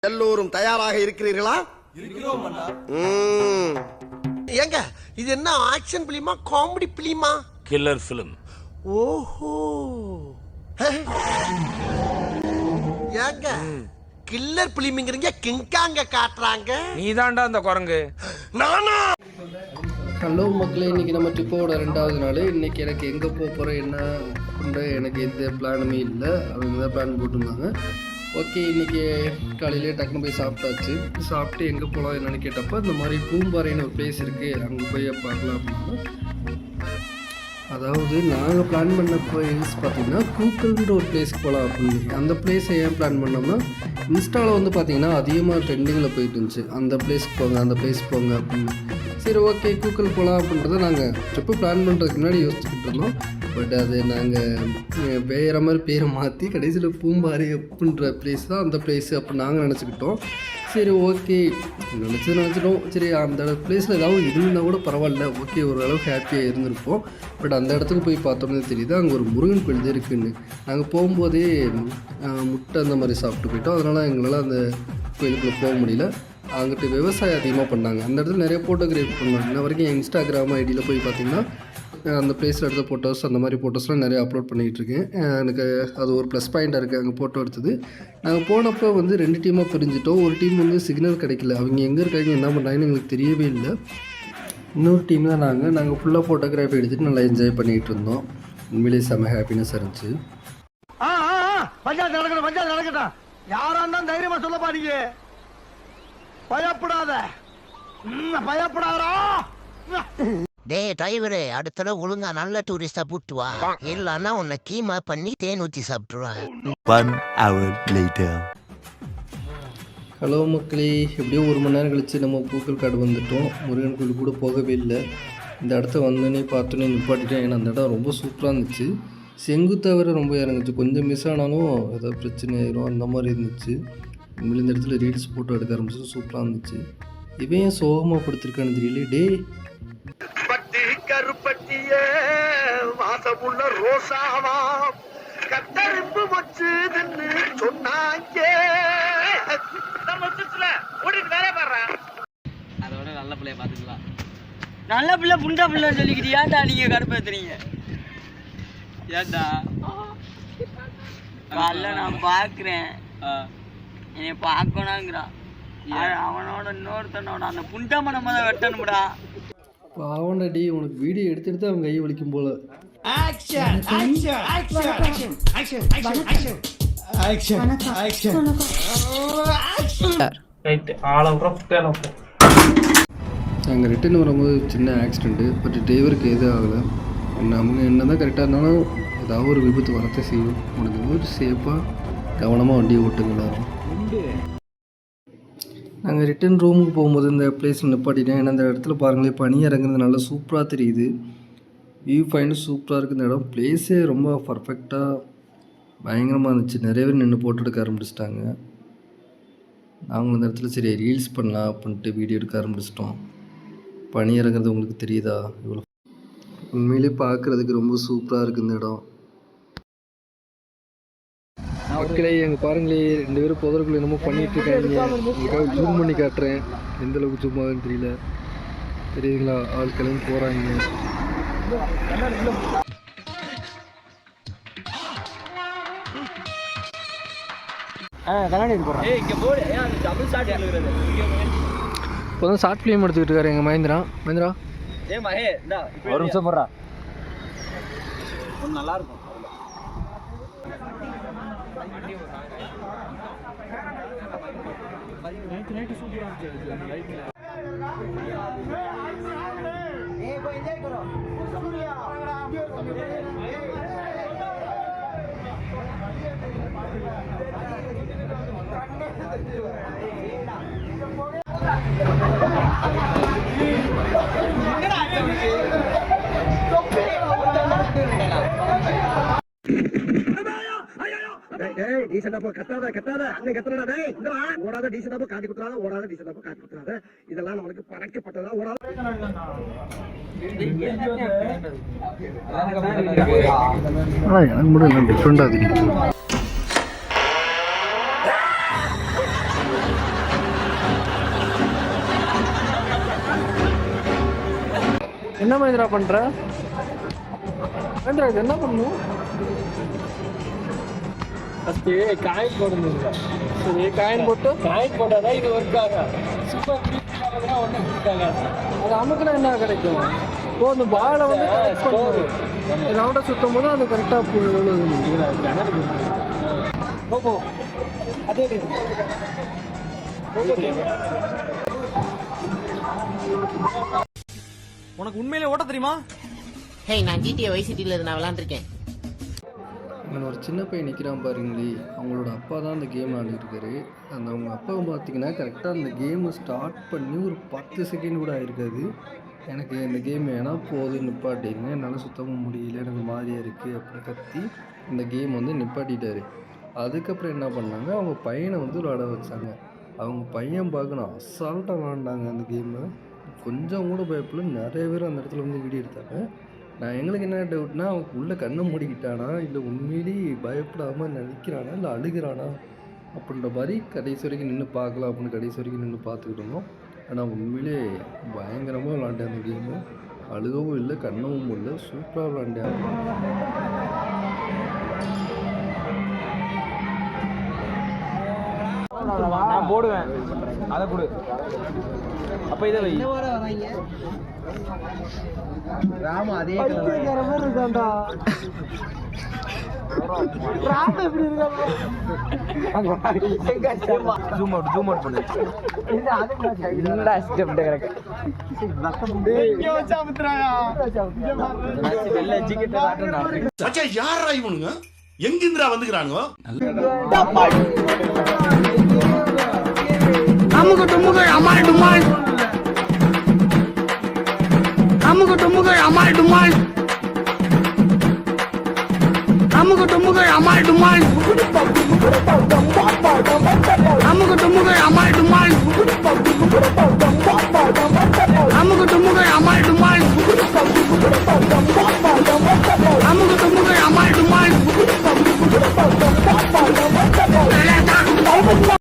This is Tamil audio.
எல்லோரும் தயாராக இருக்கிறீர்களா? ஏங்க இது என்ன ஆக்ஷன் பிலிமா காமெடி பிலிமா? Killer film. ஓஹோ ஏங்க கில்லர் பிலிம்ங்கறீங்க கிங்காங்க காட்றாங்க. நீதான்டா அந்த குரங்கு. நானா? ஹலோ மக்களே, இன்றைக்கி நம்ம ட்ரிப்போட 2வது நாள். இன்றைக்கி எனக்கு எங்கே போகிறோம் என்ன பண்ணுற எனக்கு எந்த பிளானுமே இல்லை. அவங்க தான் பிளான் போட்டிருந்தாங்க. ஓகே, இன்றைக்கி காலையிலே டக்குன்னு போய் சாப்பிட்டாச்சு. சாப்பிட்டு எங்கே போகலாம் என்னென்னு கேட்டப்போ இந்த மாதிரி பூம்பாறைன்னு ஒரு பிளேஸ் இருக்குது, அங்கே போய் பார்க்கலாம் அப்படின்னா. அதாவது நாங்கள் பிளான் பண்ண பிளேஸ் பார்த்திங்கன்னா கூக்கல்ன்ற ஒரு பிளேஸ்க்கு போகலாம் அப்படின்னு. அந்த பிளேஸை ஏன் பிளான் பண்ணோம்னா, இன்ஸ்டாவில் வந்து பார்த்திங்கன்னா அதிகமாக ட்ரெண்டிங்கில் போயிட்டு இருந்துச்சு, அந்த பிளேஸ்க்கு போங்க அந்த பிளேஸ்க்கு போங்க அப்படின்னு. சரி ஓகே கூக்கல் போகலாம் அப்படின்றத நாங்கள் ட்ரிப்பு பிளான் பண்ணுறதுக்கு முன்னாடி யோசிச்சுக்கிட்டு இருந்தோம். பட் அது நாங்கள் வேறு மாதிரி பேரை மாற்றி கடைசியில் பூம்பாறை அப்படின்ற பிளேஸ் தான் அந்த பிளேஸு அப்படின்னு நாங்கள் நினச்சிக்கிட்டோம். சரி ஓகே நினச்சிட்டோம். சரி அந்த பிளேஸில் ஏதாவது இருந்தால் கூட பரவாயில்ல, ஓகே ஓரளவுக்கு ஹாப்பியாக இருந்திருப்போம். பட் அந்த இடத்துக்கு போய் பார்த்தோன்னே தெரியுது அங்கே ஒரு முருகன் கோயில் தான் இருக்குதுன்னு. நாங்கள் போகும்போதே முட்டை அந்த மாதிரி சாப்பிட்டு போயிட்டோம். அதனால் எங்களால் அந்த கோயிலுக்குள்ளே போக முடியல. அங்கிட்டு விவசாயம் அதிகமாக பண்ணாங்க. அந்த இடத்துல நிறைய ஃபோட்டோகிராஃபி பண்ணாங்க. இன்ன வரைக்கும் என் இன்ஸ்டாகிராம் ஐடியில் போய் பார்த்திங்கன்னா அந்த பிளேஸில் எடுத்த ஃபோட்டோஸ் அந்த மாதிரி ஃபோட்டோஸ்லாம் நிறைய அப்லோட் பண்ணிகிட்டு இருக்கேன். எனக்கு அது ஒரு ப்ளஸ் பாயிண்ட்டாக இருக்குது அங்கே ஃபோட்டோ எடுத்தது. நாங்கள் போனப்போ வந்து 2 டீமாக பிரிஞ்சிட்டோம். ஒரு டீம் வந்து சிக்னல் கிடைக்கல, அவங்க எங்கே இருக்காங்க என்ன பண்ணுறாங்கன்னு எங்களுக்கு தெரியவே இல்லை. இன்னொரு டீம் தான் நாங்கள் ஃபுல்லாக ஃபோட்டோகிராஃபி எடுத்துகிட்டு நல்லா என்ஜாய் பண்ணிகிட்டு இருந்தோம். உண்மையிலேயே செம்ம ஹாப்பினஸ் இருந்துச்சு. பஞ்சாயத்து நடக்கட்டும், யாரா இருந்தாலும் தைரியமா சொல்ல பாருங்க, பயப்படாத பயப்படாதா. டேய் டிரைவரு, அடுத்த ஒழுங்கா நல்ல டூரிஸ்டா கூட்டு வா, இல்லன்னா உன்னை கீமா பண்ணி தேன் ஊற்றி சாப்பிட்டுருவான். 1 hour later. ஹலோ மக்களே, எப்படியோ 1 மணி நேரம் கழித்து நம்ம பூக்கல் காடு வந்துவிட்டோம். முருகன் கோயில் கூட போகவே இல்லை. இந்த இடத்த வந்தோடனே பார்த்தோன்னே நிப்பாட்டிட்டேன். ஏன்னா அந்த இடம் ரொம்ப சூப்பராக இருந்துச்சு. செங்குத்தை வர ரொம்ப இறங்குச்சு. கொஞ்சம் மிஸ் ஆனாலும் ஏதாவது பிரச்சனை ஆயிரும் அந்த மாதிரி இருந்துச்சு. உண்மையில இந்த இடத்துல ரீல்ஸ் ஃபோட்டோ எடுக்க ஆரம்பிச்சு சூப்பராக இருந்துச்சு. இவன் ஏன் சோகமாக படுத்திருக்கான்னு தெரியல. டே பட்டி கருப்பட்டிய வாசமுள்ள ரோசாவா கத்தரிப்பு வச்சுதுன்னு சொன்னாங்க. அதோட நல்ல பிள்ளைய பார்த்துக்கலாம். நல்ல பிள்ளை புண்டா பிள்ளை சொல்லிக்கிட்டு ஏன்டா நீங்கள் கடுப்பேற்றுறீங்க? ஏன்டா காலைல நான் பார்க்குறேன், என்னை பார்க்கணுங்கிறான். அவனோட இன்னொருத்தனோட அந்த புண்டமனை தான் வெட்டணும்டா. பாவண்டடி, உனக்கு வீடியோ எடுத்துட்டு அவன் கை வலிக்கும் போல. நாங்கள் ரிட்டர்ன் வரும்போது சின்ன ஆக்சிடெண்ட்டு. பட் டிரைவருக்கு எதுவும் ஆகலை. நம்ம என்ன தான் கரெக்டாக இருந்தாலும் ஏதாவது ஒரு விபத்து வரத்தை செய்யும். முடிஞ்ச போது சேஃபாக கவனமாக வண்டியை ஓட்டுங்களா. நாங்கள் ரிட்டன் ரூமுக்கு போகும்போது இந்த பிளேஸில் நிப்பாட்டிட்டேன். ஏன்னா அந்த இடத்துல பாருங்களேன், பனி இறங்குறது நல்லா சூப்பராக தெரியுது. வியூ பாயிண்ட் சூப்பராக இருக்குது. இந்த இடம் பிளேஸே ரொம்ப பர்ஃபெக்டாக பயங்கரமாக இருந்துச்சு. நிறைய பேர் நின்று ஃபோட்டோ எடுக்க ஆரம்பிச்சிட்டாங்க. நாங்களும் இந்த இடத்துல சரி ரீல்ஸ் பண்ணலாம் அப்படின்ட்டு வீடியோ எடுக்க ஆரம்பிச்சிட்டோம். பனி இறங்குறது உங்களுக்கு தெரியுதா? இவ்வளோ உண்மையிலே பார்க்குறதுக்கு ரொம்ப சூப்பராக இருக்குது இந்த இடம். மக்களே எங்க பாருங்களே, 2 பேரும் புதருக்குள்ள என்னமோ பண்ணிட்டு இருக்காங்க. ஜூம் பண்ணி காட்டுறேன், எந்த அளவுக்கு ஜூம் ஆகுதுன்னு தெரியல. தெரியுதுங்களா? ஆள் கிளம்பி போறாங்க. இப்போதான் ஷார்ட் ஃபிலிம் எடுத்துக்கிட்டு இருக்காரு எங்க மகேந்திரா. ஒரு நிமிஷம் போடுறா, நல்லா இருக்கும். இதெல்லாம் நம்மளுக்கு படைக்கப்பட்டதா. எனக்கு மட்டும் டிஃப்ரெண்டாக தெரியும். என்ன மகேந்திரா பண்ற? மகேந்திரா இது என்ன பண்ணும்? ஃபஸ்ட்டு காயின் போடணும். சரி காயின் போட்டு காயின் போட்டால் தான் இது ஒர்க் ஆகும். சூப்பர் கிளிக்காக ஒன்றும் ஒர்க் ஆகாது. அது அமுக்குனா என்ன கிடைக்கும்? ஓ அந்த பாலை வந்து கரெக்ட் பண்ணும். ரவுண்டை சுற்றும் போது அது கரெக்டாக போப்போ அதே உனக்கு உண்மையிலே ஓட்ட தெரியுமா? ஹே, நான் GTA Vice Cityல நான் விளாண்டுருக்கேன். இங்கே ஒரு சின்ன பையன் நிற்கிறான் பாருங்களே, அவங்களோட அப்பா தான் அந்த கேம் ஆடிருக்காரு. அவங்க அப்பாவை பார்த்தீங்கன்னா கரெக்டாக அந்த கேமை ஸ்டார்ட் பண்ணி ஒரு 10 செகண்ட் கூட ஆகிருக்காது. எனக்கு இந்த கேம் வேணால் போதும் நிப்பாட்டிங்க, என்னால் சுத்தமாக முடியல, எனக்கு மாதிரியாக இருக்குது அப்படின்னு கத்தி இந்த கேம் வந்து நிப்பாட்டிட்டாரு. அதுக்கப்புறம் என்ன பண்ணாங்க, அவங்க பையனை வந்து விளாட வச்சாங்க. அவங்க பையன் பார்க்கணும் அசால்ட்டாக விளாண்டாங்க அந்த கேமை. கொஞ்சம் கூட பயப்படல. நிறைய பேர் அந்த இடத்துல வந்து வீடியோ எடுத்தாங்க. நான் எங்களுக்கு என்ன டவுட்னா, அவன் உள்ளே கண்ணை மூடிக்கிட்டானா இல்லை உண்மையிலேயே பயப்படாமல் நடிக்கிறானா இல்லை அழுகிறானா அப்படின்ற மாதிரி கடைசி வரைக்கும் நின்று பார்க்கலாம் அப்படின்னு கடைசி வரைக்கும் நின்று பார்த்துக்கிட்டு இருந்தோம். ஆனால் உண்மையிலே பயங்கரமாக விளாண்டேன் அந்த கேமு. அழுகவும் இல்லை கண்ணவும் இல்லை, சூப்பராக விளாண்டேன். நான் போடுவேன். அதை கொடு. அப்போ இதை வை. ராம அதே இருக்காண்டா ராம எப்படி ஜூம் அவுட் பண்ணு. என்னடா ஸ்டெப் கரெக்ட் மச்சான் யாரா இவனுங்க? எங்கிந்திரா வந்துக்கிறானுங்க? அமுகு டுமுகள் அமால் டுமால், அமுகு டுமுகள் அமால் டுமால், அமுகு டுமுகள் அமால் டுமால்.